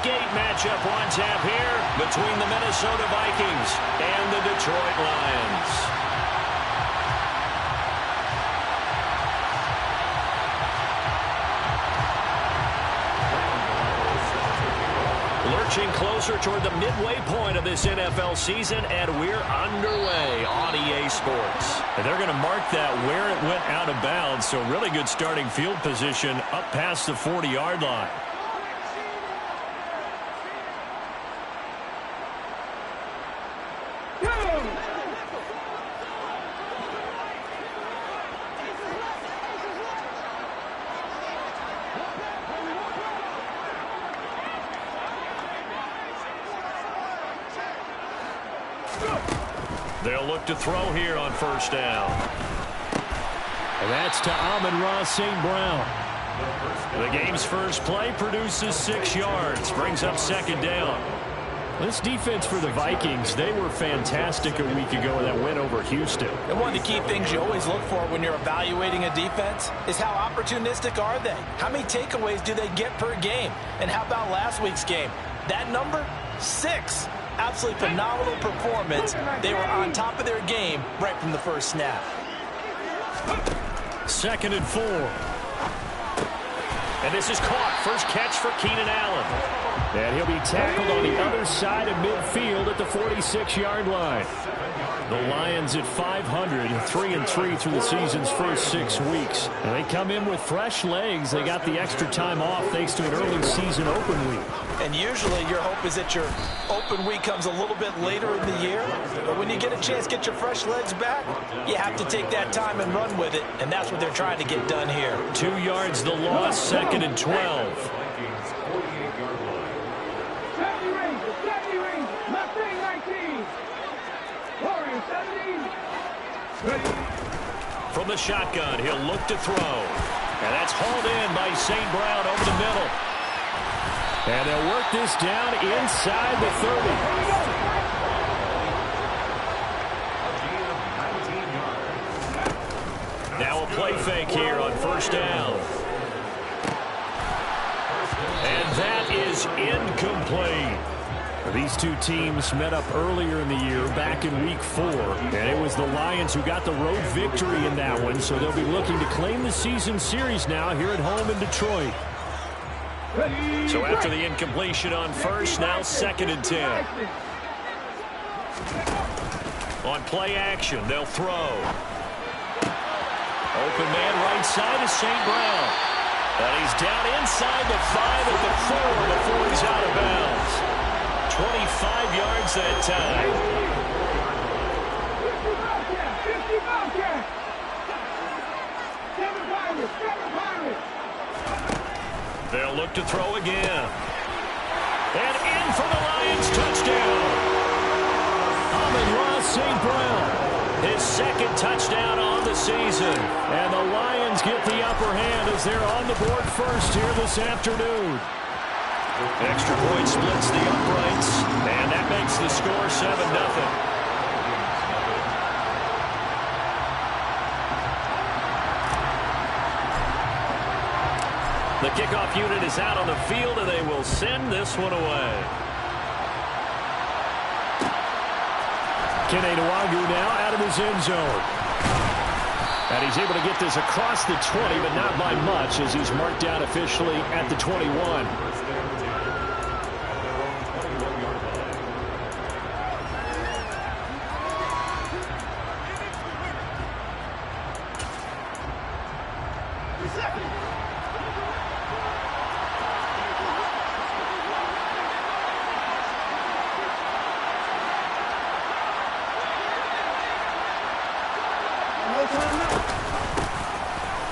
Week 8 matchup on tap here between the Minnesota Vikings and the Detroit Lions. Lurching closer toward the midway point of this NFL season, and we're underway on EA Sports. And they're going to mark that where it went out of bounds, so really good starting field position up past the 40-yard line. They'll look to throw here on first down. And that's to Amon-Ra St. Brown. The game's first play produces 6 yards, brings up second down. This defense for the Vikings, they were fantastic a week ago in that win over Houston. And one of the key things you always look for when you're evaluating a defense is how opportunistic are they? How many takeaways do they get per game? And how about last week's game? That number? 6. Absolutely phenomenal performance. They were on top of their game right from the first snap. 2nd and 4. And this is caught. First catch for Keenan Allen. And he'll be tackled on the other side of midfield at the 46-yard line. The Lions at 500, 3-3 through the season's first 6 weeks. And they come in with fresh legs. They got the extra time off thanks to an early season open week. And usually your hope is that your open week comes a little bit later in the year. But when you get a chance to get your fresh legs back, you have to take that time and run with it. And that's what they're trying to get done here. 2 yards the loss, 2nd and 12. From the shotgun, he'll look to throw. And that's hauled in by St. Brown over the middle. And they'll work this down inside the 30. Now a play fake here on first down. And that is incomplete. These two teams met up earlier in the year, back in Week 4, and it was the Lions who got the road victory in that one, so they'll be looking to claim the season series now here at home in Detroit. So after the incompletion on first, now 2nd and 10. On play action, they'll throw. Open man right side is St. Brown. And he's down inside the 5 at the 4 before he's out of bounds. 25 yards that time. They'll look to throw again. And in for the Lions touchdown. Amon-Ra St. Brown. His 2nd touchdown on the season. And the Lions get the upper hand as they're on the board first here this afternoon. Extra point splits the uprights, and that makes the score 7-0. The kickoff unit is out on the field, and they will send this one away. Kene Nwangwu now out of his end zone. And he's able to get this across the 20, but not by much, as he's marked down officially at the 21.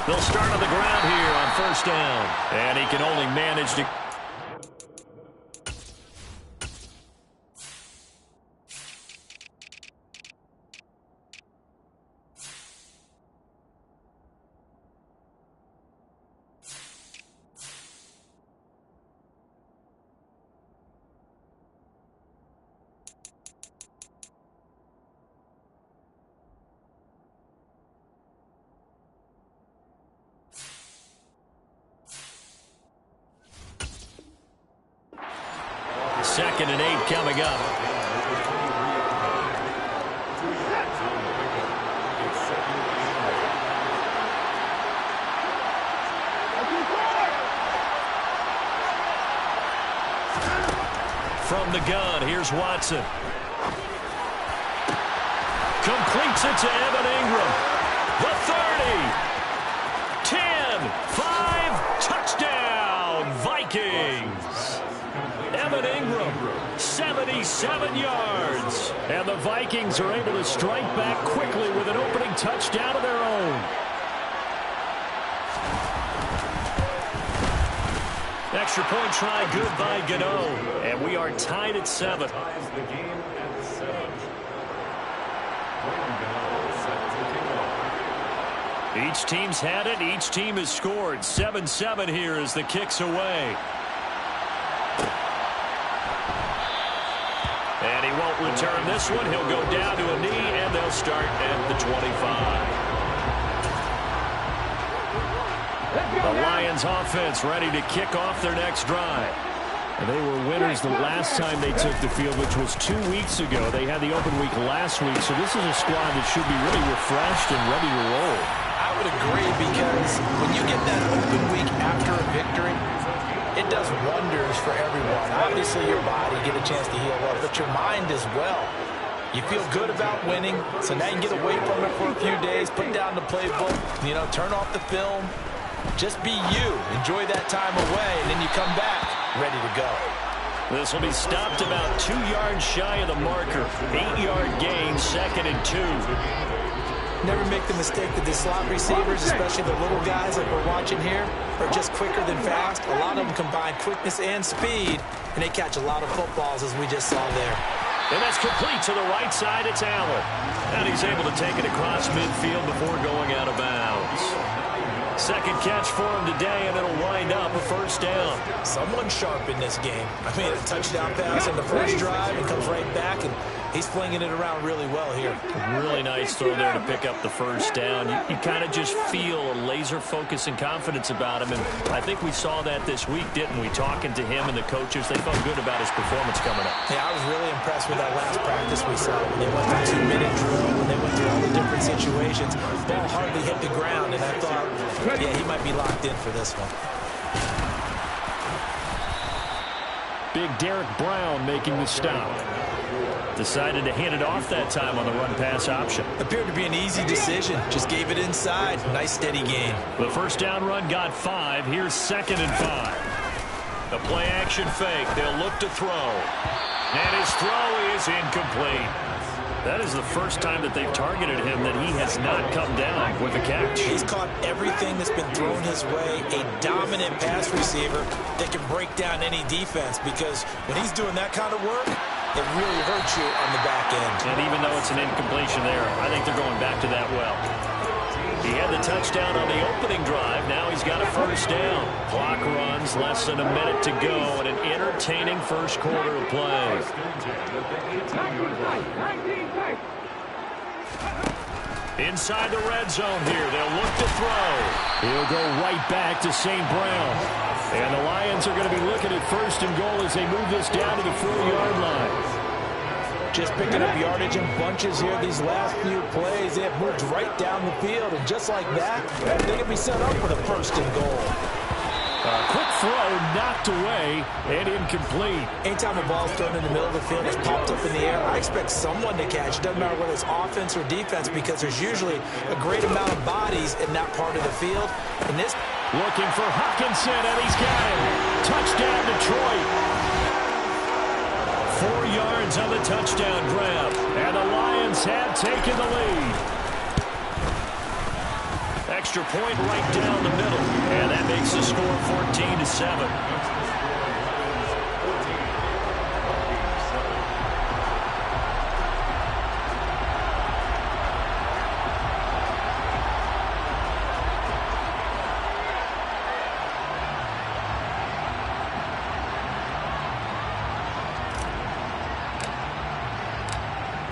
They'll start on the ground here on first down. And he can only manage to... 2nd and 8 coming up. From the gun, here's Watson. Completes it to Evan Ingram. The 30. 10. 5. Touchdown, Vikings. Evan Ingram, 77 yards. And the Vikings are able to strike back quickly with an opening touchdown of their own. Extra point try, good by Gano. And we are tied at 7. Each team's had it. Each team has scored. 7-7 here as the kick's away. And he won't return this one. He'll go down to a knee, and they'll start at the 25. The Lions offense ready to kick off their next drive. And they were winners the last time they took the field, which was 2 weeks ago. They had the open week last week, so this is a squad that should be really refreshed and ready to roll. I would agree, because when you get that open week after a victory, it does wonders for everyone. Obviously, your body get a chance to heal up, but your mind as well. You feel good about winning, so now you get away from it for a few days, put down the playbook, turn off the film. Just be you. Enjoy that time away, and then you come back ready to go. This will be stopped about 2 yards shy of the marker. 8-yard gain, 2nd and 2. Never make the mistake that the slot receivers, especially the little guys that we're watching here, are just quicker than fast. A lot of them combine quickness and speed, and they catch a lot of footballs, as we just saw there. And that's complete to the right side. It's Allen. And he's able to take it across midfield before going out of bounds. Second catch for him today, and it'll wind up a first down. Someone sharp in this game. I mean, a touchdown pass in the first drive and comes right back, and he's flinging it around really well here. Really nice throw there to pick up the first down. You kind of just feel a laser focus and confidence about him, and I think we saw that this week, didn't we? Talking to him and the coaches, they felt good about his performance coming up. Yeah, I was really impressed with that last practice we saw. When they went through 2-minute drill, when they went through all the different situations, ball hardly hit the ground, and I thought, yeah, he might be locked in for this one. Big Derek Brown making the stop. Decided to hand it off that time on the run-pass option. Appeared to be an easy decision. Just gave it inside. Nice, steady gain. The first down run got 5. Here's 2nd and 5. The play-action fake. They'll look to throw. And his throw is incomplete. That is the first time that they've targeted him that he has not come down with a catch. He's caught everything that's been thrown his way. A dominant pass receiver that can break down any defense, because when he's doing that kind of work, it really hurts you on the back end. And even though it's an incompletion there, I think they're going back to that well. He had the touchdown on the opening drive. Now he's got a first down. Clock runs, less than a minute to go, and an entertaining first quarter of play. Inside the red zone here. They'll look to throw. He'll go right back to St. Brown. And the Lions are going to be looking at 1st and goal as they move this down to the 4-yard line. Just picking up yardage in bunches here these last few plays. They have moved right down the field, and just like that, they can be set up for the 1st and goal. Quick throw, knocked away, and incomplete. Anytime a ball's thrown in the middle of the field, it's popped up in the air, I expect someone to catch. It doesn't matter whether it's offense or defense, because there's usually a great amount of bodies in that part of the field. And this, looking for Hawkinson, and he's got him. Touchdown, Detroit. 4 yards on the touchdown grab, and the Lions have taken the lead. Extra point right down the middle, and that makes the score 14-7.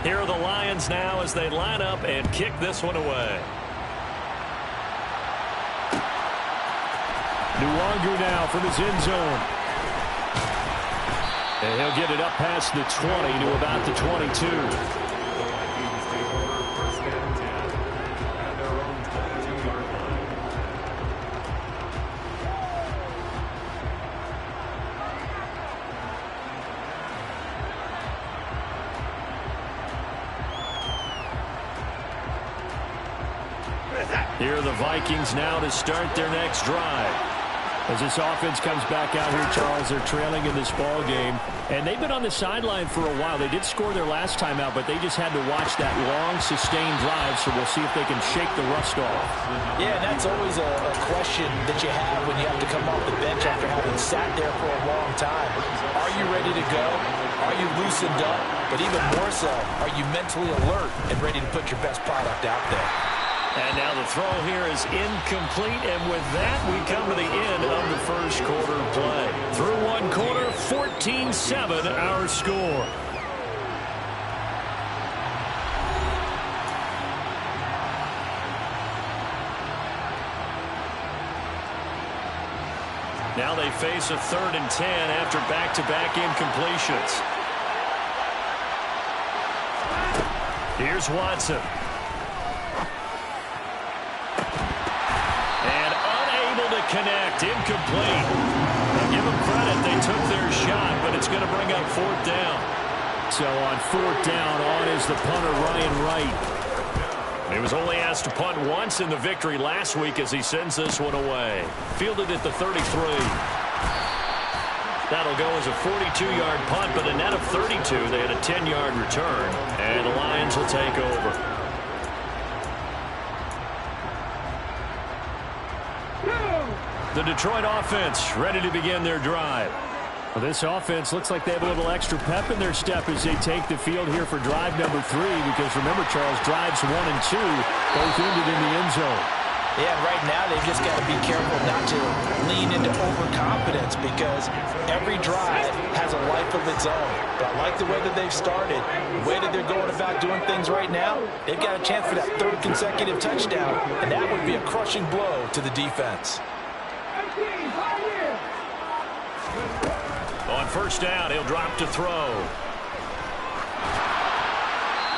Here are the Lions now as they line up and kick this one away. Nwangu now from his end zone. And he'll get it up past the 20 to about the 22. Here are the Vikings now to start their next drive. As this offense comes back out here, Charles, they're trailing in this ball game. And they've been on the sideline for a while. They did score their last time out, but they just had to watch that long, sustained drive, so we'll see if they can shake the rust off. Yeah, and that's always a question that you have when you have to come off the bench after having sat there for a long time. Are you ready to go? Are you loosened up? But even more so, are you mentally alert and ready to put your best product out there? And now the throw here is incomplete, and with that, we come to the end of the first quarter play. Through one quarter, 14-7 our score. Now they face a 3rd and 10 after back-to-back incompletions. Here's Watson. Connect, incomplete. Now give them credit, they took their shot, but it's going to bring up 4th down. So on 4th down, on is the punter, Ryan Wright. He was only asked to punt once in the victory last week as he sends this one away. Fielded at the 33. That'll go as a 42-yard punt, but a net of 32. They had a 10-yard return, and the Lions will take over. The Detroit offense ready to begin their drive. Well, this offense looks like they have a little extra pep in their step as they take the field here for drive number 3, because remember, Charles, drives 1 and 2 both ended in the end zone. Yeah, right now they've just got to be careful not to lean into overconfidence, because every drive has a life of its own. But I like the way that they've started, the way that they're going about doing things right now. They've got a chance for that 3rd consecutive touchdown, and that would be a crushing blow to the defense. On 1st down, he'll drop to throw.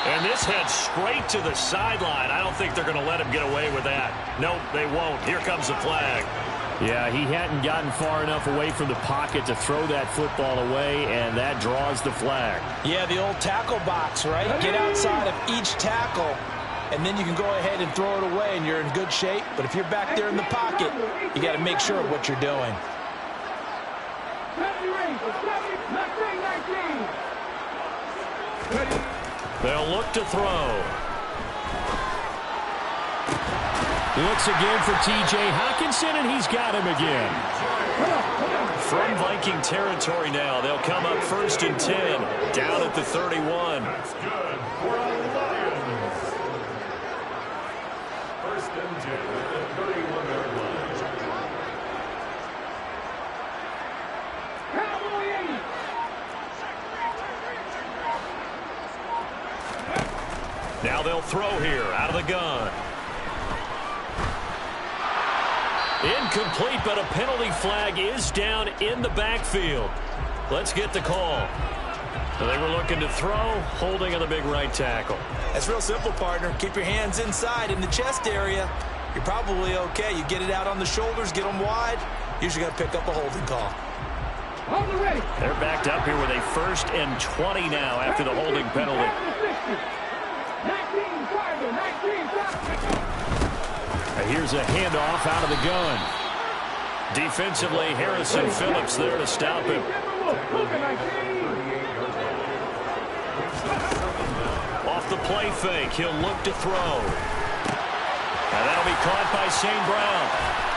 And this heads straight to the sideline. I don't think they're going to let him get away with that. Nope, they won't. Here comes the flag. Yeah, he hadn't gotten far enough away from the pocket to throw that football away, and that draws the flag. Yeah, the old tackle box, right? Get outside of each tackle, and then you can go ahead and throw it away, and you're in good shape. But if you're back there in the pocket, you got to make sure of what you're doing. They'll look to throw. Looks again for T.J. Hockenson, and he's got him again. From Viking territory now, they'll come up 1st and 10, down at the 31. Now they'll throw here out of the gun. Incomplete, but a penalty flag is down in the backfield. Let's get the call. So they were looking to throw, holding on the big right tackle. That's real simple, partner. Keep your hands inside in the chest area. You're probably okay. You get it out on the shoulders, get them wide. Usually got to pick up a holding call. They're backed up here with a 1st and 20 now after the holding penalty. Here's a handoff out of the gun. Defensively, Harrison Phillips there to stop him. Off the play fake, he'll look to throw. And that'll be caught by St. Brown.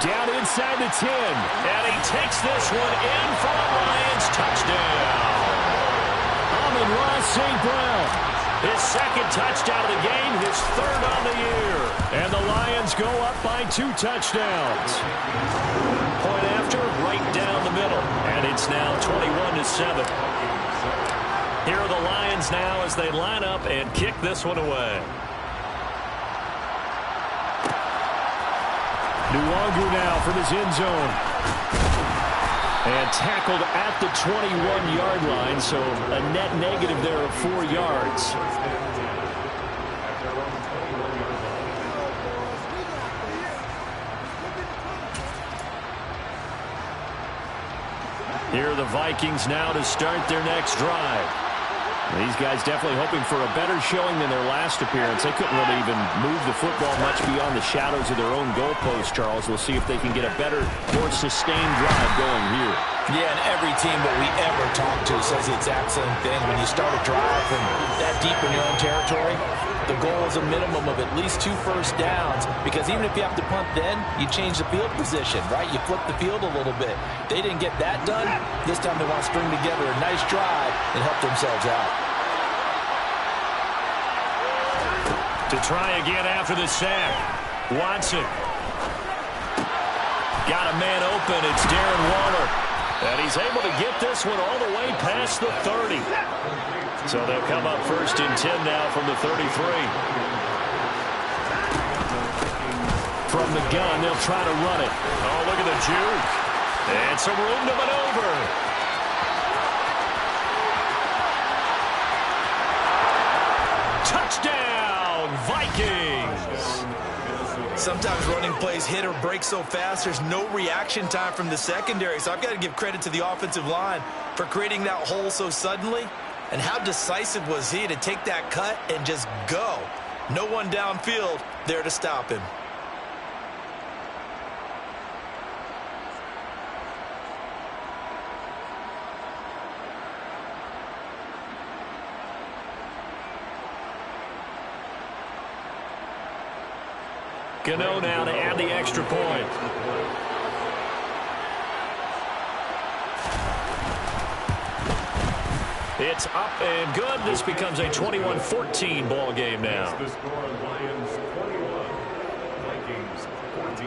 Down inside the 10. And he takes this one in for a Lions touchdown. Amon-Ra St. Brown. His 2nd touchdown of the game, his 3rd on the year. And the Lions go up by 2 touchdowns. Point after, right down the middle. And it's now 21-7. Here are the Lions now as they line up and kick this one away. Nwangu now from his end zone. And tackled at the 21-yard line, so a net negative there of 4 yards. Here are the Vikings now to start their next drive. These guys definitely hoping for a better showing than their last appearance. They couldn't really even move the football much beyond the shadows of their own goalpost, Charles. We'll see if they can get a better, more sustained drive going here. Yeah, and every team that we ever talk to says the exact same thing. When you start a drive from that deep in your own territory, the goal is a minimum of at least 2 first downs, because even if you have to punt then, you change the field position, right? You flip the field a little bit. They didn't get that done. This time they want to string together a nice drive and help themselves out. To try again after the sack. Watson. Got a man open. It's Darren Waller. And he's able to get this one all the way past the 30. So they'll come up 1st and 10 now from the 33. From the gun, they'll try to run it. Oh, look at the juke. And some room to maneuver. Touchdown, Vikings. Sometimes running plays hit or break so fast, there's no reaction time from the secondary. So I've got to give credit to the offensive line for creating that hole so suddenly. And how decisive was he to take that cut and just go? No one downfield there to stop him. Gano now to add the extra point. It's up and good. This becomes a 21-14 ball game now. The score, Lions 21, Vikings 14.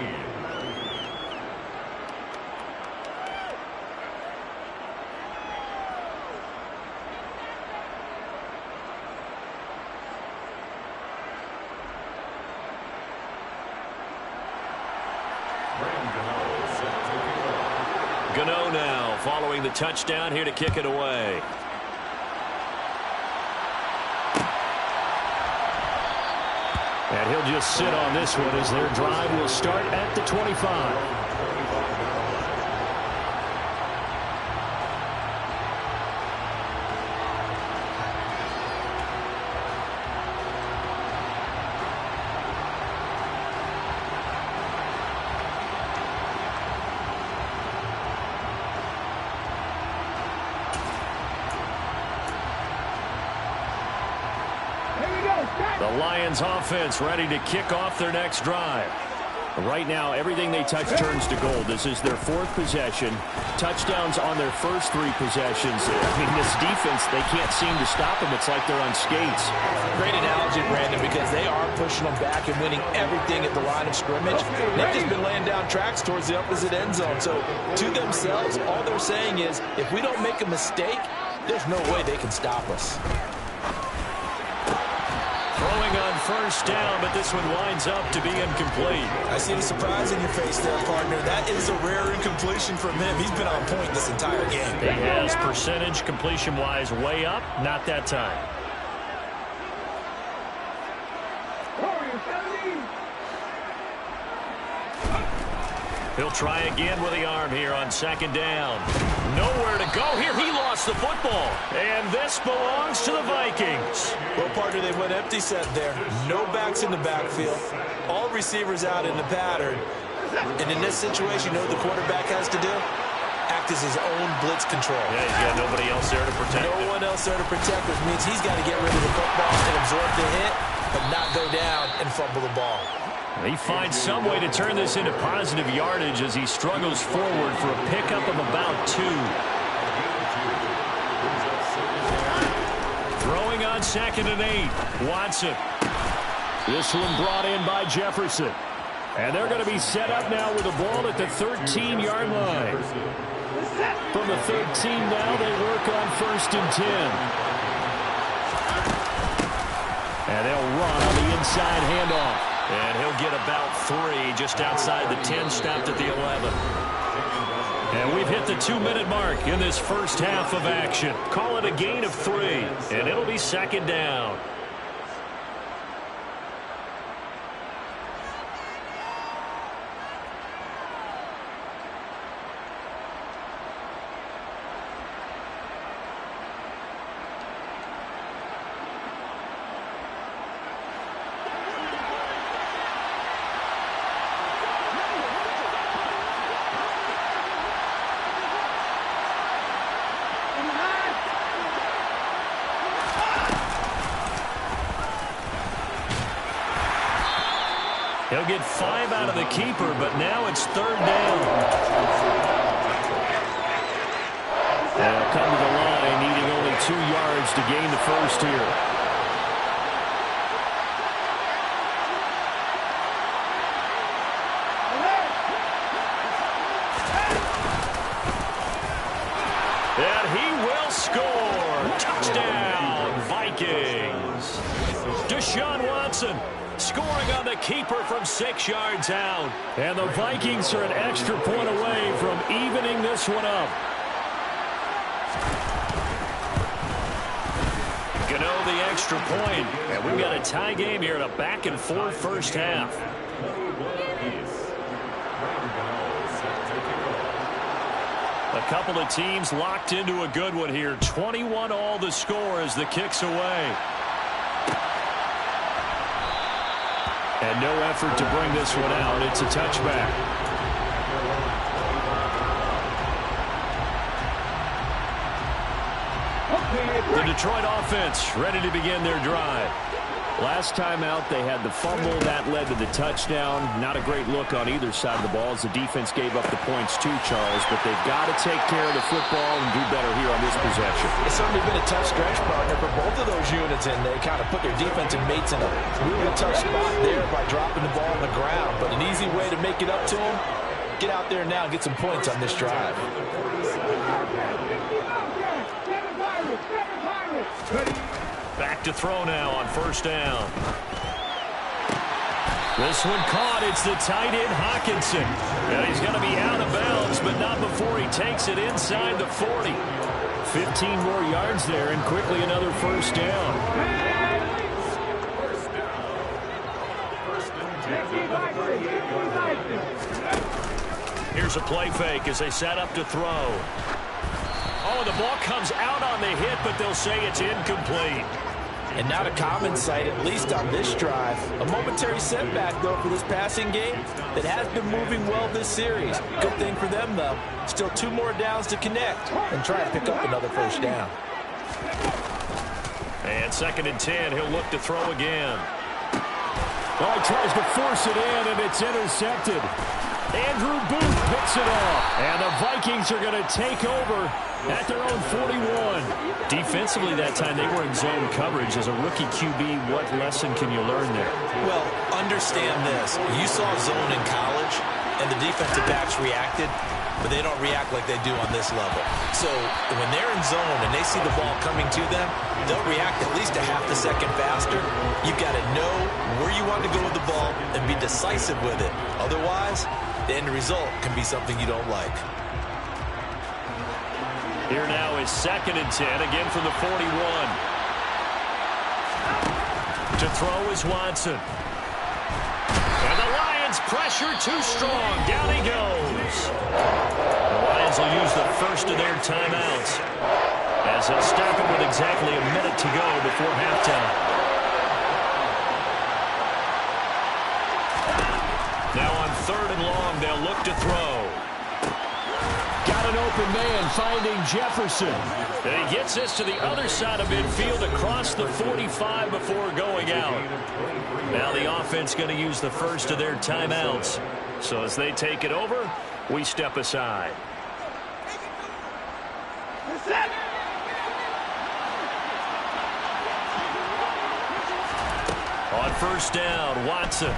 Gano now following the touchdown, here to kick it away. And he'll just sit on this one as their drive will start at the 25. The Lions offense ready to kick off their next drive. Right now, everything they touch turns to gold. This is their 4th possession. Touchdowns on their first 3 possessions. I mean, this defense, they can't seem to stop them. It's like they're on skates. Great analogy, Brandon, because they are pushing them back and winning everything at the line of scrimmage. They've just been laying down tracks towards the opposite end zone. So, to themselves, all they're saying is, if we don't make a mistake, there's no way they can stop us. Throwing on first down, but this one winds up to be incomplete. I see the surprise in your face there, partner. That is a rare incompletion from him. He's been on point this entire game. He has percentage completion-wise way up, not that time. He'll try again with the arm here on 2nd down. Nowhere to go here. He lost the football. And this belongs to the Vikings. Well, partner, they went empty set there. No backs in the backfield. All receivers out in the pattern. And in this situation, you know what the quarterback has to do? Act as his own blitz control. Yeah, he's got nobody else there to protect him. No one else there to protect, which means he's got to get rid of the football and absorb the hit, but not go down and fumble the ball. He finds some way to turn this into positive yardage as he struggles forward for a pickup of about 2. Throwing on 2nd and 8. Watson. This one brought in by Jefferson. And they're going to be set up now with the ball at the 13-yard line. From the 13 now, they work on 1st and 10. And they'll run on the inside handoff. And he'll get about 3 just outside the 10, stopped at the 11. And we've hit the 2-minute mark in this first half of action. Call it a gain of 3, and it'll be second down. He'll get 5 out of the keeper, but now it's third down. They'll come to the line, needing only 2 yards to gain the first here. And he will score. Touchdown, Vikings. Deshaun Watson scoring on the keeper from 6 yards out. And the Vikings are an extra point away from evening this one up. Gano the extra point. And we've got a tie game here in a back-and-forth first half. A couple of teams locked into a good one here. 21 all the score as the kick's away. And no effort to bring this one out. It's a touchback. The Detroit offense ready to begin their drive. Last time out, they had the fumble. That led to the touchdown. Not a great look on either side of the ball as the defense gave up the points too, Charles. But they've got to take care of the football and do better here on this possession. It's certainly been a tough stretch, partner, for both of those units, and they kind of put their defensive mates in a really tough spot there by dropping the ball on the ground. But an easy way to make it up to them, get out there now and get some points on this drive. Back to throw now on first down. This one caught. It's the tight end, Hawkinson. And he's going to be out of bounds, but not before he takes it inside the 40. 15 more yards there, and quickly another first down. Here's a play fake as they set up to throw. Oh, the ball comes out on the hit, but they'll say it's incomplete. And not a common sight, at least on this drive. A momentary setback, though, for this passing game that has been moving well this series. Good thing for them, though. Still 2 more downs to connect and try to pick up another first down. And 2nd and 10, he'll look to throw again. Oh, he tries to force it in, and it's intercepted. Andrew Booth picks it off. And the Vikings are going to take over at their own 41. Defensively that time, they were in zone coverage. As a rookie QB, what lesson can you learn there? Well, understand this. You saw zone in college, and the defensive backs reacted, but they don't react like they do on this level. So when they're in zone and they see the ball coming to them, they'll react at least a half a second faster. You've got to know where you want to go with the ball and be decisive with it. Otherwise, the end result can be something you don't like. Here now is 2nd and 10, again from the 41. To throw is Watson. And the Lions pressure too strong. Down he goes. The Lions will use the first of their timeouts as they'll stop it with exactly a minute to go before halftime. Now on 3rd and long, they'll look to throw. Got an open man finding Jefferson. And he gets this to the other side of midfield across the 45 before going out. Now the offense going to use the first of their timeouts. So as they take it over, we step aside. On first down, Watson.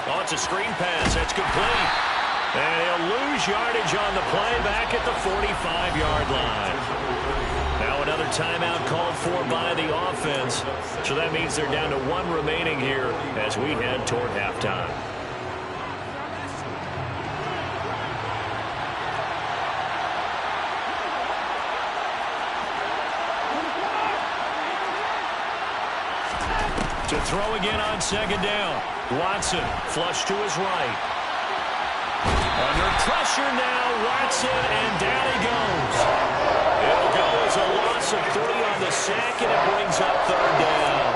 Oh, it's a screen pass. That's complete. And he'll lose yardage on the play back at the 45-yard line. Now another timeout called for by the offense. So that means they're down to 1 remaining here as we head toward halftime. To throw again on second down. Watson, flush to his right. Under pressure now, Watson, and down he goes. It'll go as a loss of 3 on the sack, and it brings up third down.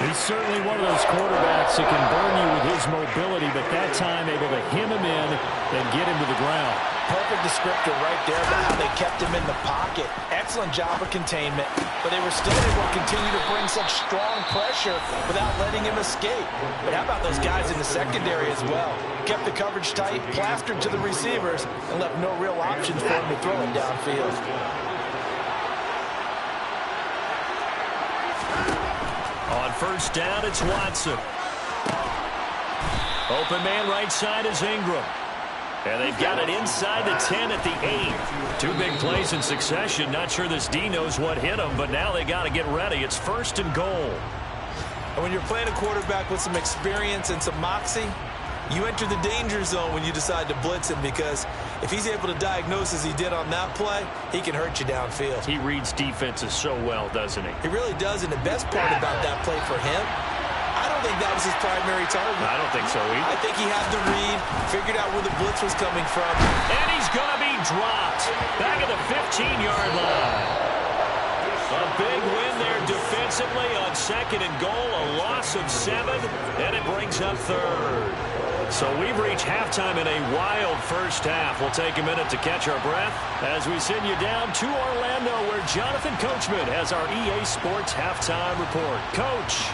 He's certainly one of those quarterbacks that can burn you with his mobility, but that time able to hem him in and get him to the ground. Perfect descriptor right there about how they kept him in the pocket. Excellent job of containment, but they were still able to continue to bring such strong pressure without letting him escape. But how about those guys in the secondary as well? Kept the coverage tight, plastered to the receivers, and left no real options for him to throw it downfield. On first down, it's Watson. Open man right side is Ingram. And they've got it inside the 10 at the 8. 2 big plays in succession. Not sure this D knows what hit him, but now they got to get ready. It's first and goal. And when you're playing a quarterback with some experience and some moxie, you enter the danger zone when you decide to blitz him, because if he's able to diagnose as he did on that play, he can hurt you downfield. He reads defenses so well, doesn't he? He really does, and the best part about that play for him, I don't think that was his primary target. I don't think so either. I think he had the read, figured out where the blitz was coming from. And he's going to be dropped back at the 15-yard line. A big win there defensively on second and goal, a loss of 7, and it brings up third. So we've reached halftime in a wild first half. We'll take a minute to catch our breath as we send you down to Orlando, where Jonathan Coachman has our EA Sports halftime report. Coach.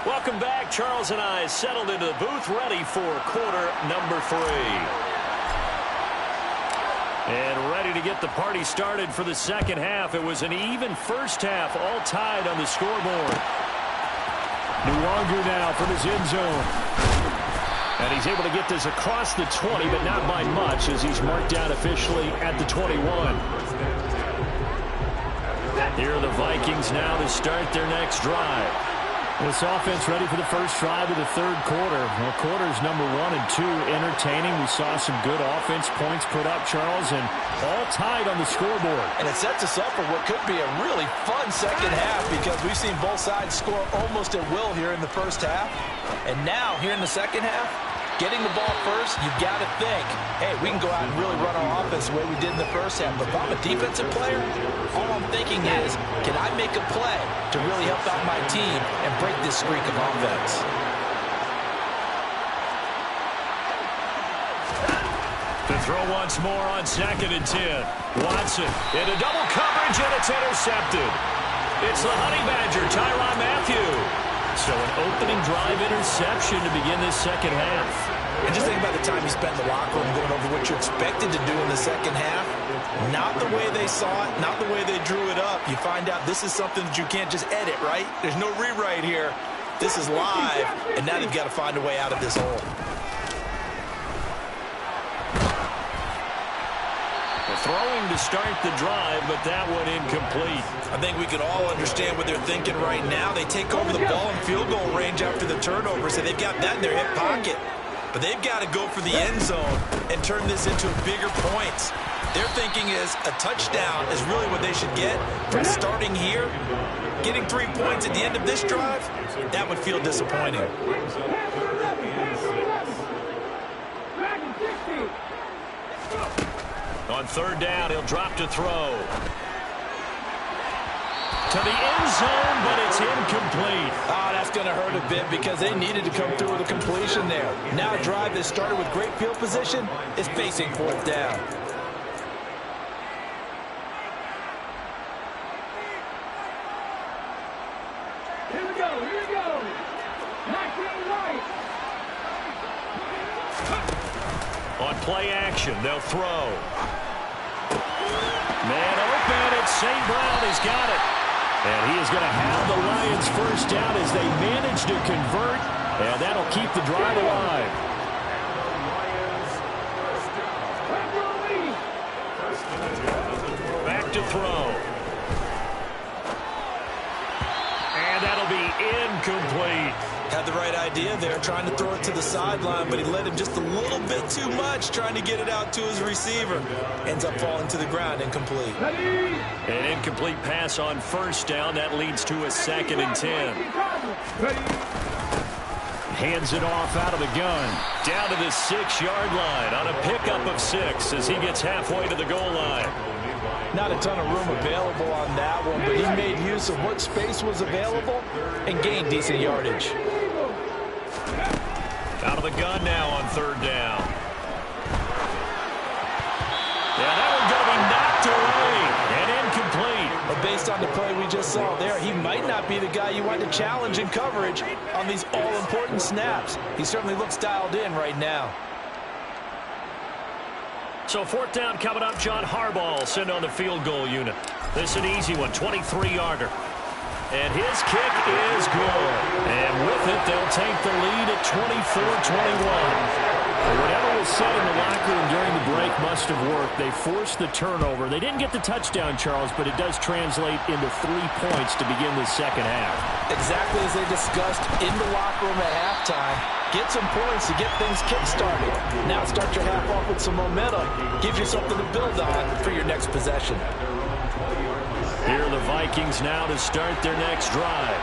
Welcome back. Charles and I settled into the booth, ready for quarter number 3. And ready to get the party started for the second half. It was an even first half, all tied on the scoreboard. Nwangu now from his end zone. And he's able to get this across the 20, but not by much, as he's marked down officially at the 21. Here are the Vikings now to start their next drive. This offense ready for the first drive of the third quarter. Well, quarters number 1 and 2 entertaining. We saw some good offense points put up, Charles, and all tied on the scoreboard. And it sets us up for what could be a really fun second half, because we've seen both sides score almost at will here in the first half. And now, here in the second half, getting the ball first, you've got to think, hey, we can go out and really run our offense the way we did in the first half. But if I'm a defensive player, all I'm thinking is, can I make a play to really help out my team and break this streak of offense? To throw once more on second and 10. Watson into double coverage, and it's intercepted. It's the Honey Badger, Tyrann Mathieu. So an opening drive interception to begin this second half. And just think about the time you spent in the locker room going over what you expected to do in the second half. Not the way they saw it, not the way they drew it up. You find out this is something that you can't just edit, right? There's no rewrite here. This is live, and now they've got to find a way out of this hole. Throwing to start the drive, but that one incomplete. I think we can all understand what they're thinking right now. They take over the ball in field goal range after the turnover, so they've got that in their hip pocket. But they've got to go for the end zone and turn this into bigger points. Their thinking is a touchdown is really what they should get from starting here. Getting 3 points at the end of this drive, that would feel disappointing. On third down, he'll drop to throw. To the end zone, but it's incomplete. Oh, that's going to hurt a bit, because they needed to come through with a completion there. Now a drive that started with great field position is facing fourth down. Here we go, here we go. Right. On play action, they'll throw. Man open, it's St. Brown. He's got it. And he is going to have the Lions first down as they manage to convert And that'll keep the drive alive. Back to throw. And that'll be incomplete. Had the right idea there, trying to throw it to the sideline, but he led him just a little bit too much, trying to get it out to his receiver. Ends up falling to the ground, incomplete. An incomplete pass on first down. That leads to a 2nd and 10. Hands it off out of the gun. Down to the 6-yard line on a pickup of 6 as he gets halfway to the goal line. Not a ton of room available on that one, but he made use of what space was available and gained decent yardage. Out of the gun now on 3rd down. Yeah, that one's going to be knocked away and incomplete. But based on the play we just saw there, he might not be the guy you want to challenge in coverage on these all-important snaps. He certainly looks dialed in right now. So 4th down coming up. John Harbaugh sent on the field goal unit. This is an easy one, 23-yarder. And his kick is good. And with it, they'll take the lead at 24-21. Whatever was said in the locker room during the break must have worked. They forced the turnover. They didn't get the touchdown, Charles, but it does translate into 3 points to begin the second half. Exactly as they discussed in the locker room at halftime. Get some points to get things kick-started. Now start your half off with some momentum. Gives you something to build on for your next possession. Here are the Vikings now to start their next drive.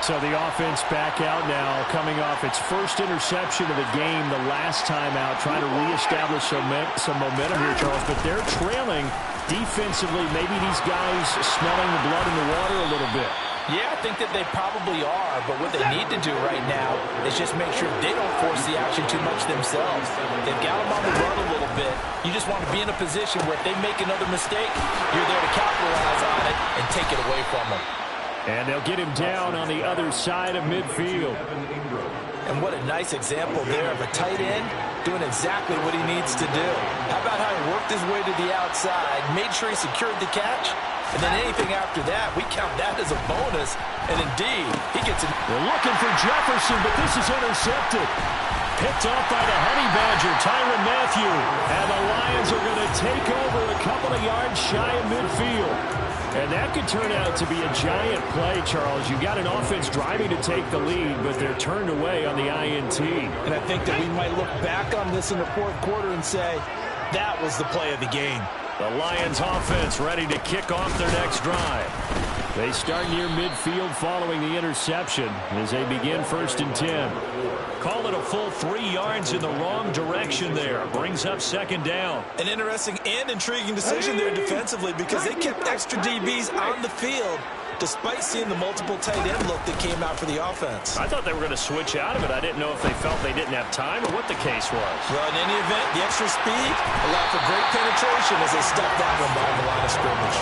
So the offense back out now, coming off its first interception of the game the last time out, trying to reestablish some momentum here, Charles. But they're trailing defensively. Maybe these guys smelling the blood in the water a little bit. Yeah, I think that they probably are, but what they need to do right now is just make sure they don't force the action too much themselves. They've got them on the run a little bit. You just want to be in a position where if they make another mistake, you're there to capitalize on it and take it away from them. And they'll get him down on the other side of midfield. And what a nice example there of a tight end doing exactly what he needs to do. How about how he worked his way to the outside, made sure he secured the catch, and then anything after that, we count that as a bonus. And indeed, he gets it. They're looking for Jefferson, but this is intercepted. Picked off by the Honey Badger, Tyrann Mathieu. And the Lions are going to take over a couple of yards shy of midfield. And that could turn out to be a giant play, Charles. You've got an offense driving to take the lead, but they're turned away on the INT. And I think that we might look back on this in the 4th quarter and say, that was the play of the game. The Lions offense ready to kick off their next drive. They start near midfield following the interception as they begin 1st and 10. Call it a full 3 yards in the wrong direction there. Brings up 2nd down. An interesting and intriguing decision there defensively because they kept extra DBs on the field despite seeing the multiple tight end look that came out for the offense. I thought they were going to switch out of it. I didn't know if they felt they didn't have time or what the case was. Well, in any event, the extra speed allowed for great penetration as they stuffed that one behind the line of scrimmage.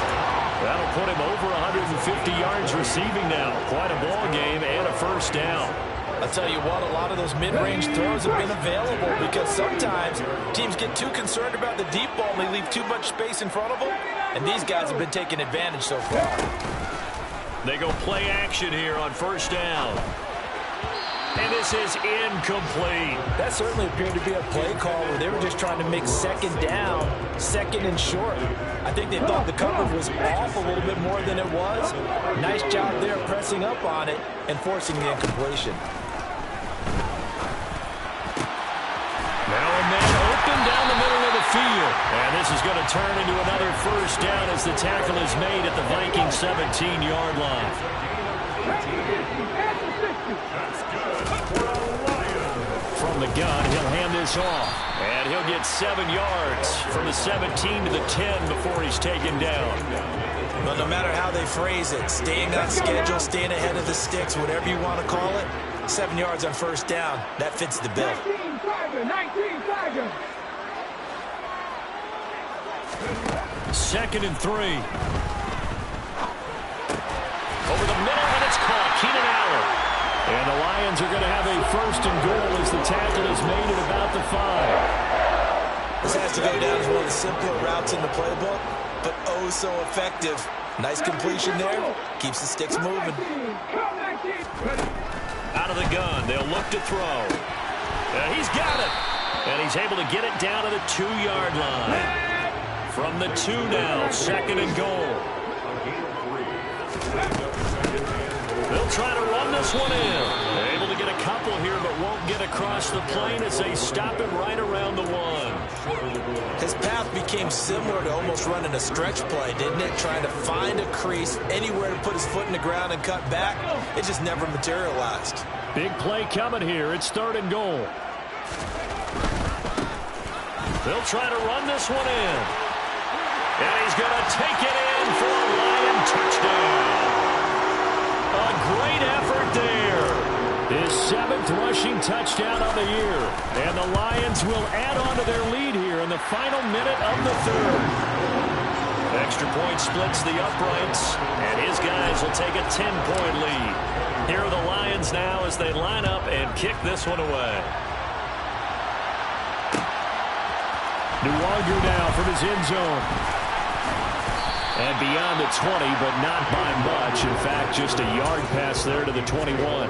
That'll put him over 150 yards receiving now. Quite a ball game and a 1st down. I'll tell you what, a lot of those mid-range throws have been available because sometimes teams get too concerned about the deep ball and they leave too much space in front of them, and these guys have been taking advantage so far. They go play action here on 1st down. And this is incomplete. That certainly appeared to be a play call where they were just trying to make 2nd down, 2nd and short. I think they thought the coverage was off a little bit more than it was. Nice job there pressing up on it and forcing the incompletion. Now a man open down the middle of the field. And this is going to turn into another 1st down as the tackle is made at the Vikings 17-yard line. From the gun, he'll hand this off. And he'll get 7 yards from the 17 to the 10 before he's taken down. Well, no matter how they phrase it, staying on schedule, staying ahead of the sticks, whatever you want to call it, 7 yards on 1st down, that fits the bill. 2nd and 3. Over the middle, and it's caught. Keenan Allen. And the Lions are going to have a 1st and goal as the tackle is made at about the 5. This has to go down as one of the simpler routes in the playbook, but oh so effective. Nice completion there. Keeps the sticks moving. Out of the gun. They'll look look to throw. He's got it. And he's able to get it down to the 2-yard line. From the 2 now, 2nd and goal. They'll try to run this one in. They're able to get a couple here, but won't get across the plane as they stop it right around the 1. His path became similar to almost running a stretch play, didn't it? Trying to find a crease, anywhere to put his foot in the ground and cut back. It just never materialized. Big play coming here. It's 3rd and goal. They'll try to run this one in. And he's going to take it in for a Lion touchdown. A great effort there. His 7th rushing touchdown of the year. And the Lions will add on to their lead here in the final minute of the 3rd. Extra point splits the uprights, and his guys will take a 10-point lead. Here are the Lions now as they line up and kick this one away. Nuwanger now from his end zone. And beyond the 20, but not by much. In fact, just a yard pass there to the 21.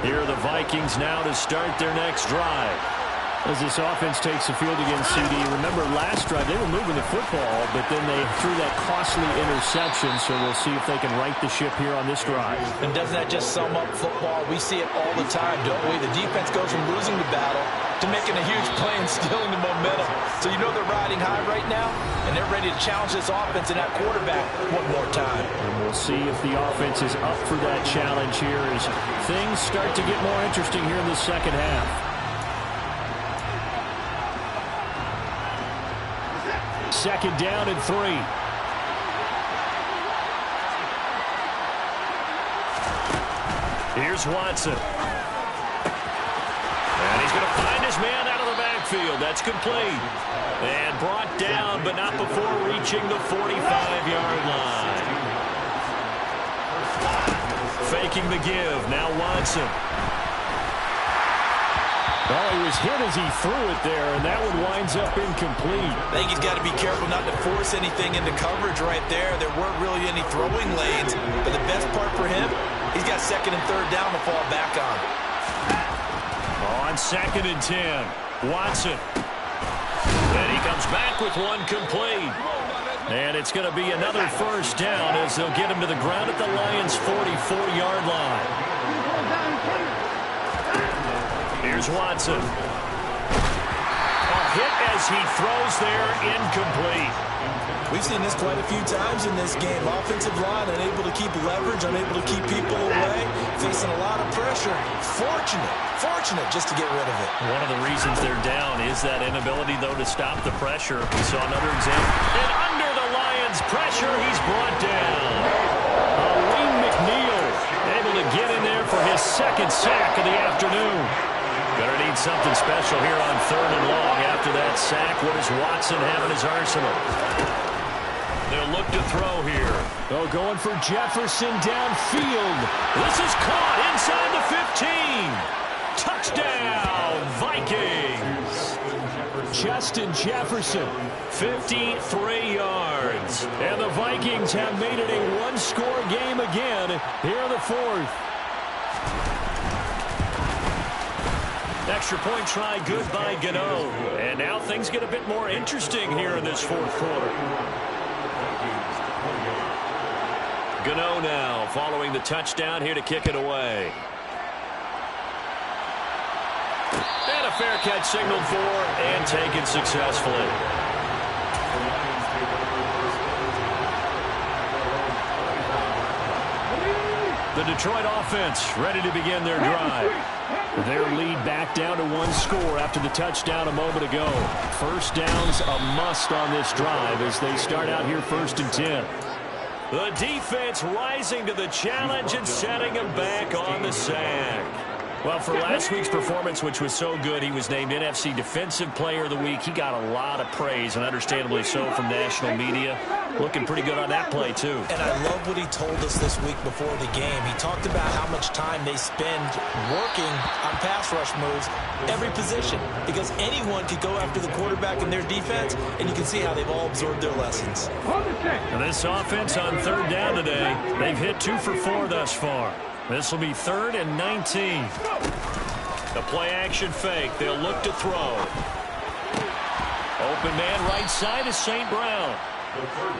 Here are the Vikings now to start their next drive. As this offense takes the field against CD, remember last drive they were moving the football, but then they threw that costly interception, so we'll see if they can right the ship here on this drive. And doesn't that just sum up football? We see it all the time, don't we? The defense goes from losing the battle to making a huge play and stealing the momentum. So you know they're riding high right now, and they're ready to challenge this offense and that quarterback one more time. And we'll see if the offense is up for that challenge here as things start to get more interesting here in the second half. 2nd down and 3. Here's Watson. And he's going to find his man out of the backfield. That's complete. And brought down, but not before reaching the 45-yard line. Faking the give. Now Watson. Well, he was hit as he threw it there, and that one winds up incomplete. I think he's got to be careful not to force anything into coverage right there. There weren't really any throwing lanes, but the best part for him, he's got 2nd and 3rd down to fall back on. On 2nd and 10, Watson. And he comes back with one complete. And it's going to be another 1st down as they'll get him to the ground at the Lions' 44-yard line. Here's Watson. A hit as he throws there, incomplete. We've seen this quite a few times in this game. Offensive line unable to keep leverage, unable to keep people away, facing a lot of pressure. Fortunate just to get rid of it. One of the reasons they're down is that inability, though, to stop the pressure. We saw another example. And under the Lions' pressure, he's brought down. Wayne McNeil able to get in there for his 2nd sack of the afternoon. Gonna need something special here on 3rd and long. After that sack, what does Watson have in his arsenal? They'll look to throw here. Oh, going for Jefferson downfield. This is caught inside the 15. Touchdown, Vikings. Justin Jefferson, 53 yards. And the Vikings have made it a one-score game again here in the 4th. Extra point try good by Gano. And now things get a bit more interesting here in this 4th quarter. Gano now following the touchdown here to kick it away. And a fair catch signaled for and taken successfully. The Detroit offense ready to begin their drive. Their lead back down to 1 score after the touchdown a moment ago. 1st down's a must on this drive as they start out here 1st and 10. The defense rising to the challenge and setting him back on the sack. Well, for last week's performance, which was so good, he was named NFC Defensive Player of the Week. He got a lot of praise, and understandably so, from national media. Looking pretty good on that play, too. And I love what he told us this week before the game. He talked about how much time they spend working on pass rush moves, every position, because anyone could go after the quarterback in their defense, and you can see how they've all absorbed their lessons. And this offense on 3rd down today, they've hit 2 for 4 thus far. This will be 3rd and 19. The play action fake. They'll look to throw. Open man right side is St. Brown.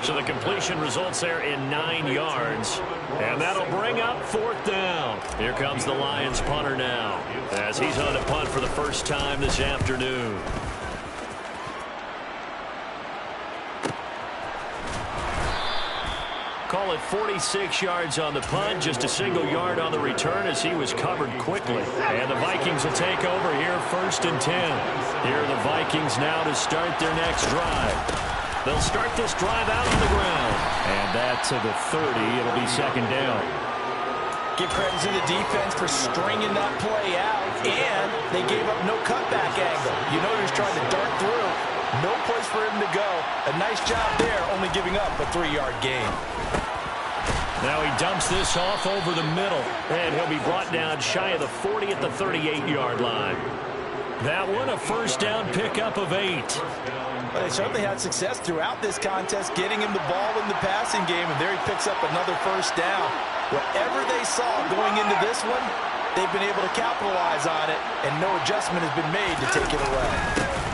So the completion results there in 9 yards. And that'll bring up 4th down. Here comes the Lions punter now, as he's on to punt for the first time this afternoon. Call it 46 yards on the punt, just a single yard on the return as he was covered quickly. And the Vikings will take over here 1st and 10. Here are the Vikings now to start their next drive. They'll start this drive out on the ground. And that to the 30. It'll be 2nd down. Give credit to the defense for stringing that play out, and they gave up no cutback angle. You know he was trying to dart through. No place for him to go. A nice job there, only giving up a 3-yard gain. Now he dumps this off over the middle, and he'll be brought down shy of the 40 at the 38-yard line. That one a 1st down pickup of 8. Well, they certainly had success throughout this contest, getting him the ball in the passing game, and there he picks up another 1st down. Whatever they saw going into this one, they've been able to capitalize on it, and no adjustment has been made to take it away.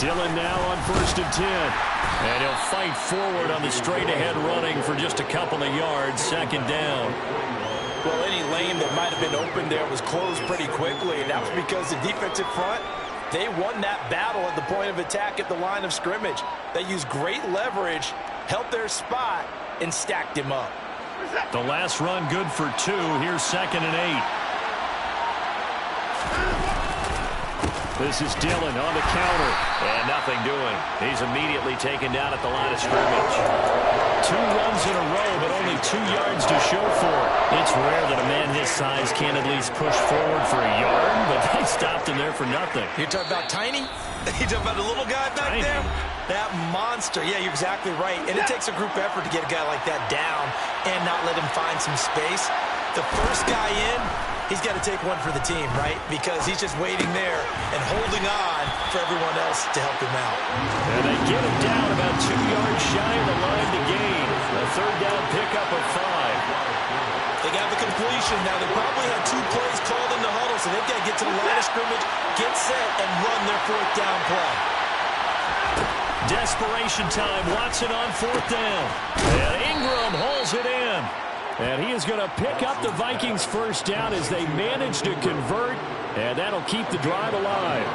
Dillon now on 1st and 10. And he'll fight forward on the straight-ahead running for just a couple of yards, 2nd down. Well, any lane that might have been open there was closed pretty quickly, and that was because the defensive front, they won that battle at the point of attack at the line of scrimmage. They used great leverage, held their spot, and stacked him up. The last run good for 2. Here's 2nd and 8. This is Dillon on the counter. And nothing doing. He's immediately taken down at the line of scrimmage. 2 runs in a row, but only 2 yards to show for it. It's rare that a man his size can't at least push forward for a yard, but they stopped him there for nothing. You're talking about tiny? You're talking about the little guy back there? That monster. Yeah, you're exactly right. And it takes a group effort to get a guy like that down and not let him find some space. The first guy in, he's got to take one for the team, right? Because he's just waiting there and holding on for everyone else to help him out. And they get him down about 2 yards shy of the line to gain. A 3rd down pickup of 5. They got the completion. Now, they probably had 2 plays called in the huddle, so they've got to get to the line of scrimmage, get set, and run their 4th down play. Desperation time. Watson on 4th down. And Ingram hauls it in. And he is going to pick up the Vikings' 1st down as they manage to convert, and that'll keep the drive alive.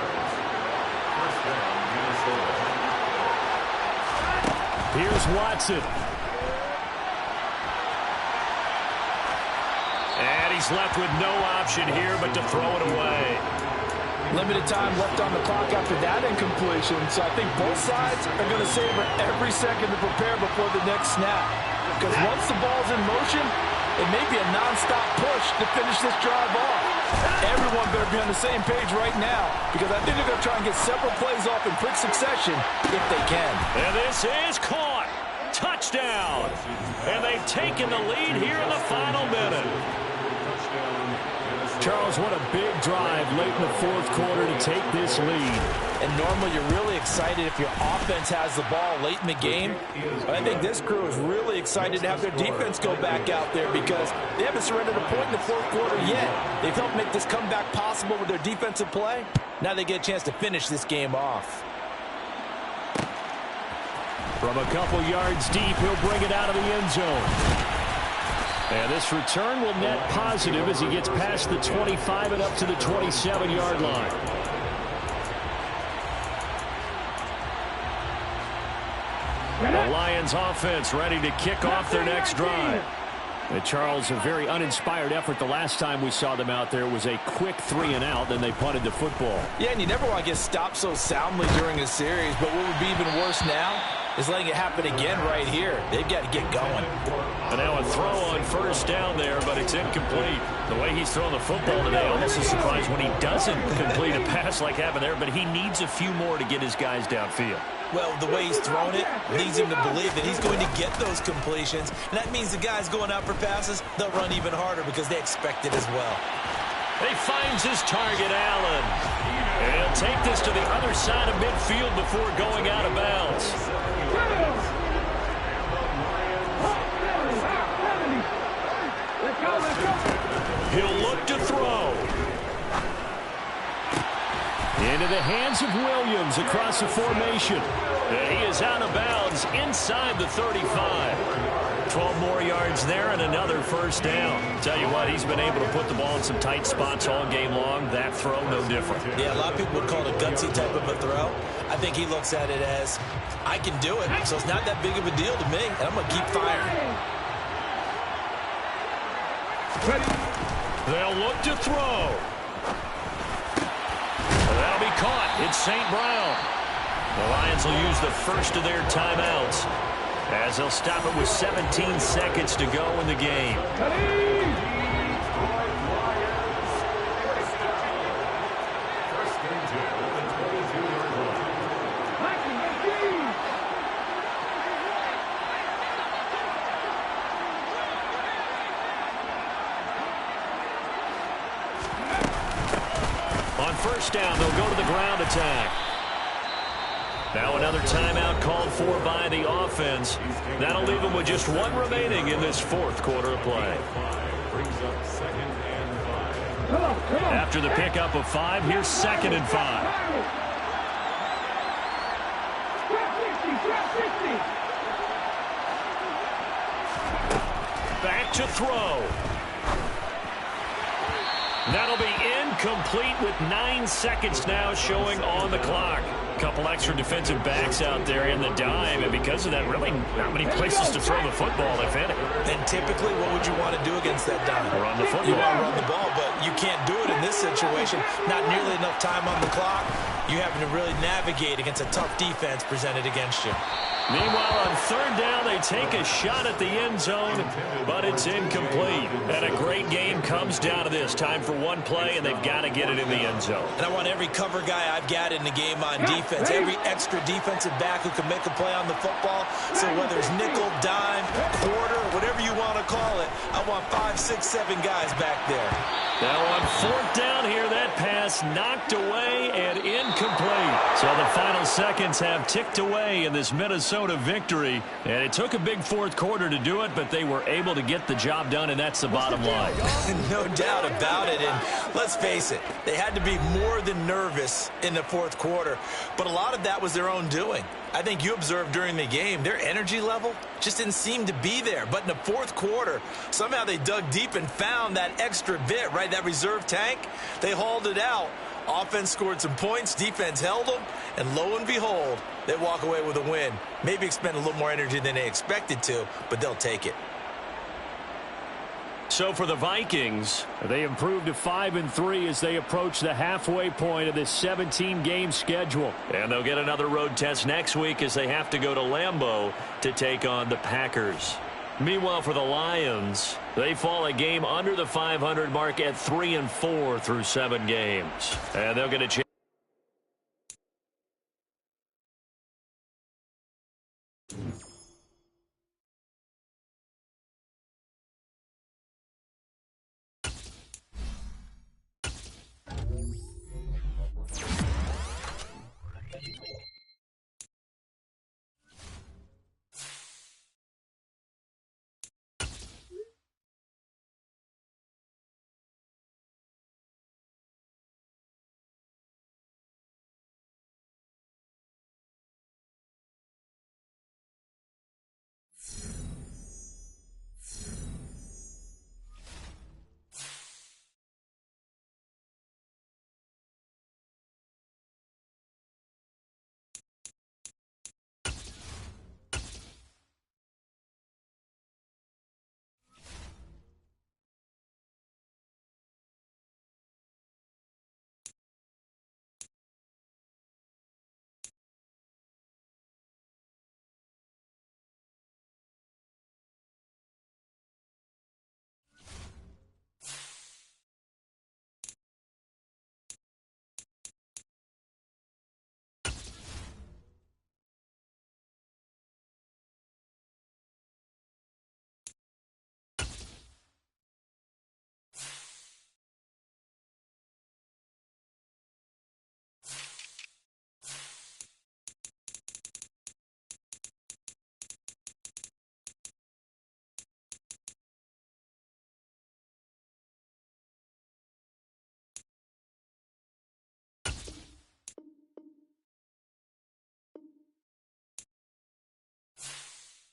Here's Watson. And he's left with no option here but to throw it away. Limited time left on the clock after that incompletion, so I think both sides are going to savor every second to prepare before the next snap. Because once the ball's in motion, it may be a non-stop push to finish this drive off. Everyone better be on the same page right now, because I think they're going to try and get several plays off in quick succession if they can. And this is caught. Touchdown. And they've taken the lead here in the final minute. Charles, what a big drive late in the 4th quarter to take this lead. And normally you're really excited if your offense has the ball late in the game. But I think this crew is really excited to have their defense go back out there because they haven't surrendered a point in the 4th quarter yet. They've helped make this comeback possible with their defensive play. Now they get a chance to finish this game off. From a couple yards deep, he'll bring it out of the end zone. And this return will net positive as he gets past the 25 and up to the 27-yard line. The Lions offense ready to kick off their next drive. And Charles, a very uninspired effort. The last time we saw them out there was a quick 3-and-out, then they punted the football. Yeah, and you never want to get stopped so soundly during a series, but what would be even worse now is letting it happen again right here. They've got to get going. And now a throw on 1st down there, but it's incomplete. The way he's throwing the football today, almost a surprise when he doesn't complete a pass like happened there, but he needs a few more to get his guys downfield. Well, the way he's thrown it leads him to believe that he's going to get those completions. And that means the guys going out for passes, they'll run even harder because they expect it as well. He finds his target, Allen. And he'll take this to the other side of midfield before going out of bounds. He'll look Into the hands of Williams across the formation. And he is out of bounds inside the 35. 12 more yards there and another first down. Tell you what, he's been able to put the ball in some tight spots all game long. That throw, no different. Yeah, a lot of people would call it a gutsy type of a throw. I think he looks at it as, I can do it, so it's not that big of a deal to me, and I'm going to keep firing. They'll look to throw. That'll be caught. It's St. Brown. The Lions will use the first of their timeouts as they'll stop it with 17 seconds to go in the game. On first down, they'll go to the ground attack. Now another timeout called for by the offense. That'll leave them with just one remaining in this fourth quarter of play. After the pickup of 5, here's 2nd and 5. Back to throw. That'll be incomplete with 9 seconds now showing on the clock. A couple extra defensive backs out there in the dime, and because of that, really not many places to throw the football, if any. And typically, what would you want to do against that dime? Run the football. You want to run the ball, but you can't do it in this situation. Not nearly enough time on the clock. You having to really navigate against a tough defense presented against you. Meanwhile, on third down, they take a shot at the end zone, but it's incomplete. And a great game comes down to this. Time for one play, and they've got to get it in the end zone. And I want every cover guy I've got in the game on defense, every extra defensive back who can make a play on the football. So whether it's nickel, dime, quarter, whatever you want to call it, I want 5, 6, 7 guys back there. Now on fourth down here, that pass knocked away and incomplete. So the final seconds have ticked away in this Minnesota victory. And it took a big fourth quarter to do it, but they were able to get the job done, and that's the bottom line. No doubt about it. And let's face it, they had to be more than nervous in the fourth quarter. But a lot of that was their own doing. I think you observed during the game, their energy level just didn't seem to be there. But in the fourth quarter, somehow they dug deep and found that extra bit, right, that reserve tank. They hauled it out. Offense scored some points, defense held them, and lo and behold, they walk away with a win. Maybe expend a little more energy than they expected to, but they'll take it. So for the Vikings, they improved to 5-3 as they approach the halfway point of this 17-game schedule. And they'll get another road test next week as they have to go to Lambeau to take on the Packers. Meanwhile, for the Lions, they fall a game under the 500 mark at 3-4 through 7 games. And they'll get a chance